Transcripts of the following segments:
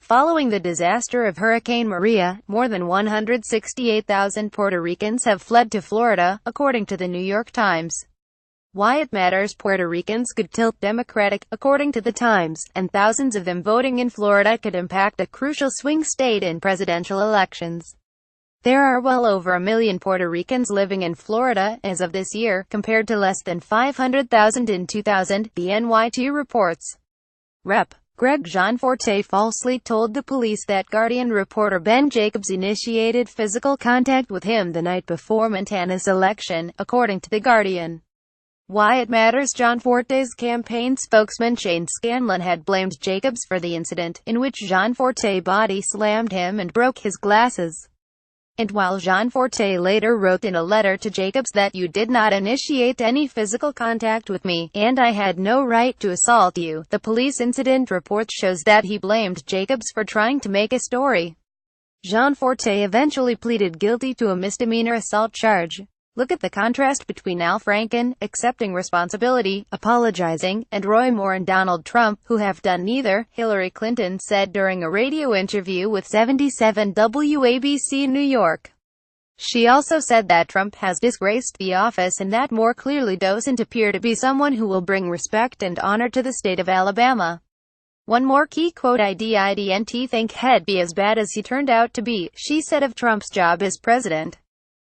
Following the disaster of Hurricane Maria, more than 168,000 Puerto Ricans have fled to Florida, according to the New York Times. Why it matters: Puerto Ricans could tilt Democratic, according to the Times, and thousands of them voting in Florida could impact a crucial swing state in presidential elections. There are well over 1 million Puerto Ricans living in Florida, as of this year, compared to less than 500,000 in 2000, the NYT reports. Rep. Greg Gianforte falsely told the police that Guardian reporter Ben Jacobs initiated physical contact with him the night before Montana's election, according to The Guardian. Why it matters: Gianforte's campaign spokesman Shane Scanlon had blamed Jacobs for the incident, in which Gianforte body slammed him and broke his glasses. And while Gianforte later wrote in a letter to Jacobs that "you did not initiate any physical contact with me, and I had no right to assault you," the police incident report shows that he blamed Jacobs for trying to make a story. Gianforte eventually pleaded guilty to a misdemeanor assault charge. Look at the contrast between Al Franken, accepting responsibility, apologizing, and Roy Moore and Donald Trump, who have done neither, Hillary Clinton said during a radio interview with 77 WABC New York. She also said that Trump has disgraced the office and that Moore clearly doesn't appear to be someone who will bring respect and honor to the state of Alabama. One more key quote: "I didn't think he'd be as bad as he turned out to be," she said of Trump's job as president.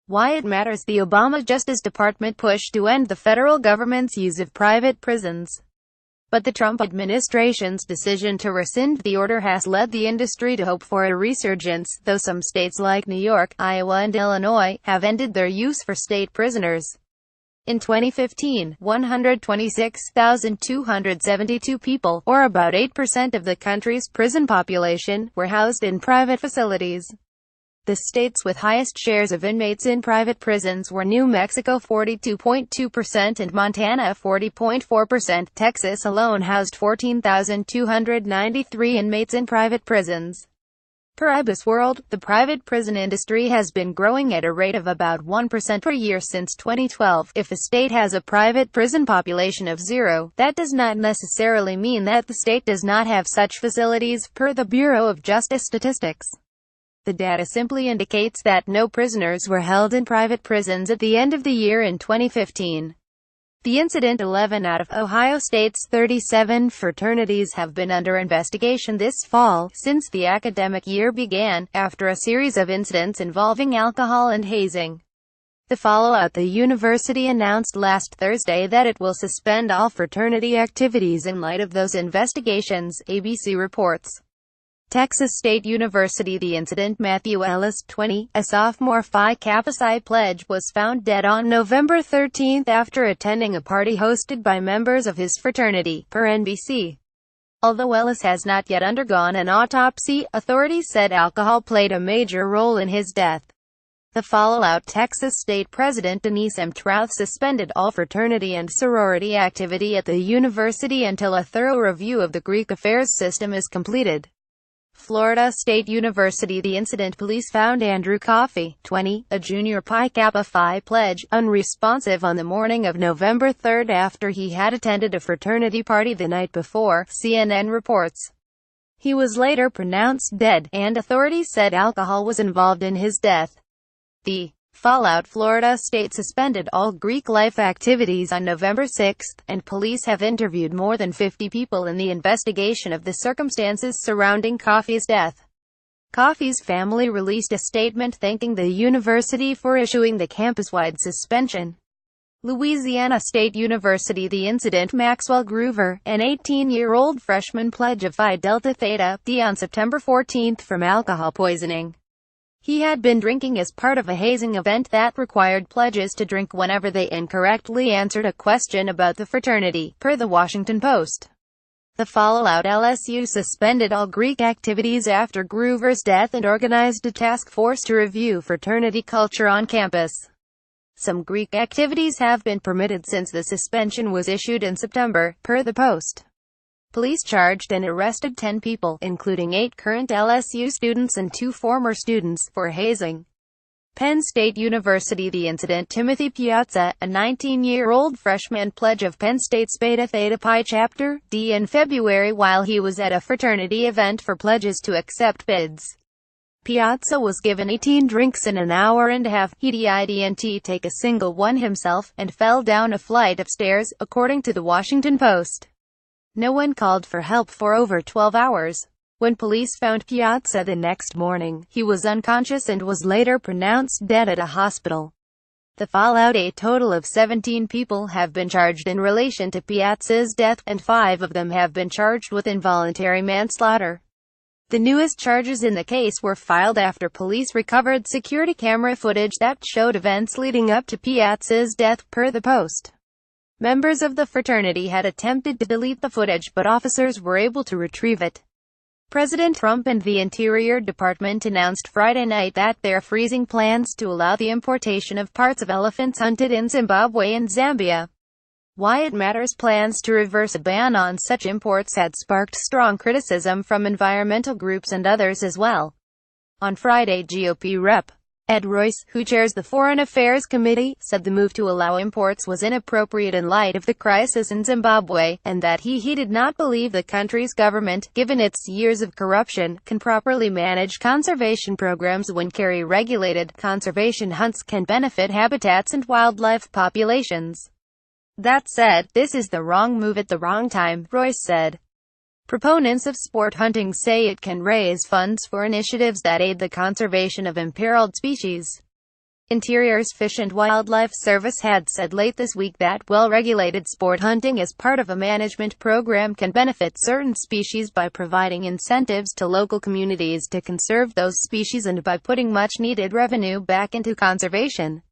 Why it matters: the Obama Justice Department pushed to end the federal government's use of private prisons. But the Trump administration's decision to rescind the order has led the industry to hope for a resurgence, though some states like New York, Iowa and Illinois have ended their use for state prisoners. In 2015, 126,272 people, or about 8% of the country's prison population, were housed in private facilities. The states with highest shares of inmates in private prisons were New Mexico 42.2% and Montana 40.4%. Texas alone housed 14,293 inmates in private prisons. Per IBIS World, the private prison industry has been growing at a rate of about 1% per year since 2012. If a state has a private prison population of 0, that does not necessarily mean that the state does not have such facilities, per the Bureau of Justice Statistics. The data simply indicates that no prisoners were held in private prisons at the end of the year in 2015. The incident: 11 out of Ohio State's 37 fraternities have been under investigation this fall, since the academic year began, after a series of incidents involving alcohol and hazing. The fallout: the university announced last Thursday that it will suspend all fraternity activities in light of those investigations, ABC reports. Texas State University: the incident: Matthew Ellis, 20, a sophomore Phi Kappa Psi pledge, was found dead on November 13 after attending a party hosted by members of his fraternity, per NBC. Although Ellis has not yet undergone an autopsy, authorities said alcohol played a major role in his death. The fallout: Texas State President Denise M. Trouth suspended all fraternity and sorority activity at the university until a thorough review of the Greek affairs system is completed. Florida State University: the incident: police found Andrew Coffey, 20, a junior Pi Kappa Phi pledge, unresponsive on the morning of November 3 after he had attended a fraternity party the night before, CNN reports. He was later pronounced dead, and authorities said alcohol was involved in his death. The fallout: Florida State suspended all Greek life activities on November 6, and police have interviewed more than 50 people in the investigation of the circumstances surrounding Coffey's death. Coffey's family released a statement thanking the university for issuing the campus-wide suspension. Louisiana State University: the incident: Maxwell Groover, an 18-year-old freshman pledge of Phi Delta Theta, D on September 14 from alcohol poisoning. He had been drinking as part of a hazing event that required pledges to drink whenever they incorrectly answered a question about the fraternity, per The Washington Post. The fallout: LSU suspended all Greek activities after Groover's death and organized a task force to review fraternity culture on campus. Some Greek activities have been permitted since the suspension was issued in September, per the Post. Police charged and arrested 10 people, including 8 current LSU students and 2 former students, for hazing. Penn State University. The incident: Timothy Piazza, a 19-year-old freshman pledge of Penn State's Beta Theta Pi Chapter D in February while he was at a fraternity event for pledges to accept bids. Piazza was given 18 drinks in an hour and a half. He didn't take a single one himself, and fell down a flight of stairs, according to the Washington Post. No one called for help for over 12 hours. When police found Piazza the next morning, he was unconscious and was later pronounced dead at a hospital. The fallout: a total of 17 people have been charged in relation to Piazza's death, and 5 of them have been charged with involuntary manslaughter. The newest charges in the case were filed after police recovered security camera footage that showed events leading up to Piazza's death, per the Post. Members of the fraternity had attempted to delete the footage, but officers were able to retrieve it. President Trump and the Interior Department announced Friday night that they're freezing plans to allow the importation of parts of elephants hunted in Zimbabwe and Zambia. Why it matters: plans to reverse a ban on such imports had sparked strong criticism from environmental groups and others as well. On Friday, GOP Rep. Ed Royce, who chairs the Foreign Affairs Committee, said the move to allow imports was inappropriate in light of the crisis in Zimbabwe, and that he did not believe the country's government, given its years of corruption, can properly manage conservation programs when carry-regulated conservation hunts can benefit habitats and wildlife populations. That said, this is the wrong move at the wrong time, Royce said. Proponents of sport hunting say it can raise funds for initiatives that aid the conservation of imperiled species. Interior's Fish and Wildlife Service had said late this week that well-regulated sport hunting as part of a management program can benefit certain species by providing incentives to local communities to conserve those species and by putting much-needed revenue back into conservation.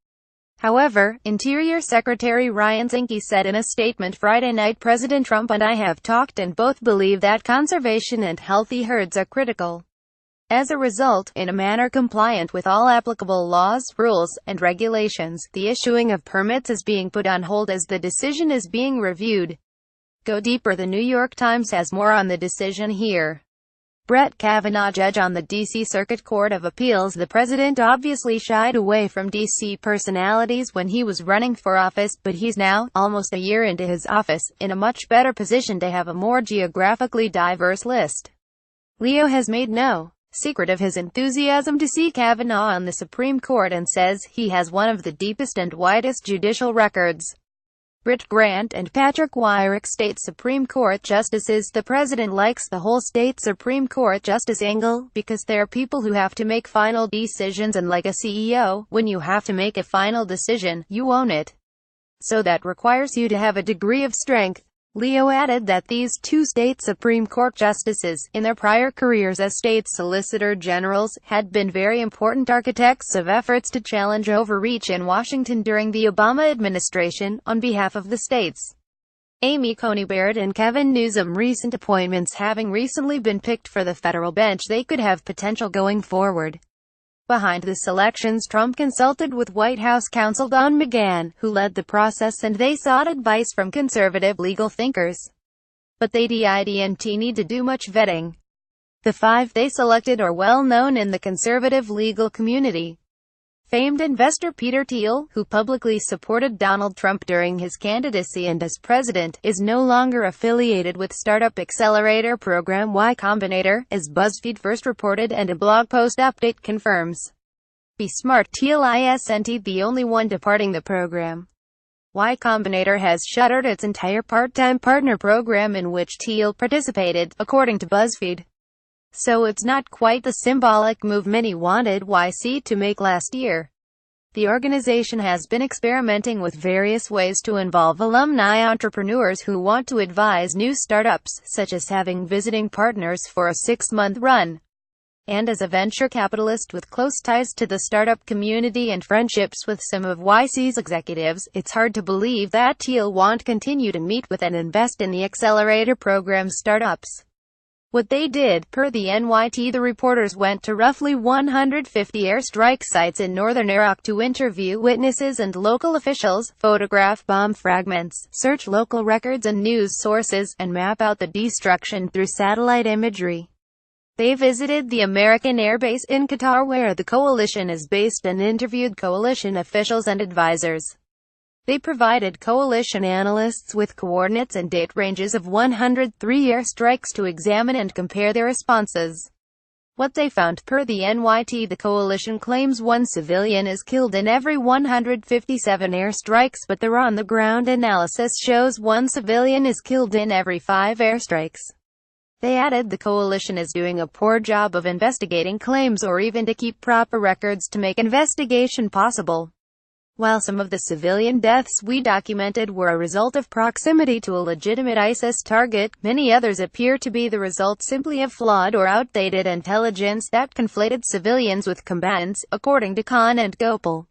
However, Interior Secretary Ryan Zinke said in a statement Friday night, President Trump and I have talked and both believe that conservation and healthy herds are critical. As a result, in a manner compliant with all applicable laws, rules, and regulations, the issuing of permits is being put on hold as the decision is being reviewed. Go deeper: The New York Times has more on the decision here. Brett Kavanaugh, judge on the D.C. Circuit Court of Appeals. The president obviously shied away from D.C. personalities when he was running for office, but he's now, almost a year into his office, in a much better position to have a more geographically diverse list. Leo has made no secret of his enthusiasm to see Kavanaugh on the Supreme Court and says he has one of the deepest and widest judicial records. Britt Grant and Patrick Wyrick, state Supreme Court justices. The president likes the whole state Supreme Court justice angle, because they're people who have to make final decisions, and like a CEO, when you have to make a final decision, you own it. So that requires you to have a degree of strength. Leo added that these two state Supreme Court justices, in their prior careers as state solicitor generals, had been very important architects of efforts to challenge overreach in Washington during the Obama administration, on behalf of the states. Amy Coney Barrett and Kevin Newsom, recent appointments having recently been picked for the federal bench, they could have potential going forward. Behind the selections, Trump consulted with White House counsel Don McGahn, who led the process, and they sought advice from conservative legal thinkers. But they didn't need to do much vetting. The 5 they selected are well known in the conservative legal community. Famed investor Peter Thiel, who publicly supported Donald Trump during his candidacy and as president, is no longer affiliated with startup accelerator program Y Combinator, as BuzzFeed first reported and a blog post update confirms. Be smart: Thiel isn't the only one departing the program. Y Combinator has shuttered its entire part-time partner program in which Thiel participated, according to BuzzFeed. So it's not quite the symbolic move many wanted YC to make last year. The organization has been experimenting with various ways to involve alumni entrepreneurs who want to advise new startups, such as having visiting partners for a 6-month run. And as a venture capitalist with close ties to the startup community and friendships with some of YC's executives, it's hard to believe that Thiel won't continue to meet with and invest in the accelerator program's startups. What they did, per the NYT, the reporters went to roughly 150 airstrike sites in northern Iraq to interview witnesses and local officials, photograph bomb fragments, search local records and news sources, and map out the destruction through satellite imagery. They visited the American Air Base in Qatar where the coalition is based and interviewed coalition officials and advisors. They provided coalition analysts with coordinates and date ranges of 103 airstrikes to examine and compare their responses. What they found: per the NYT, the coalition claims one civilian is killed in every 157 airstrikes, but their on-the-ground analysis shows one civilian is killed in every 5 airstrikes. They added the coalition is doing a poor job of investigating claims or even to keep proper records to make investigation possible. While some of the civilian deaths we documented were a result of proximity to a legitimate ISIS target, many others appear to be the result simply of flawed or outdated intelligence that conflated civilians with combatants, according to Khan and Gopal.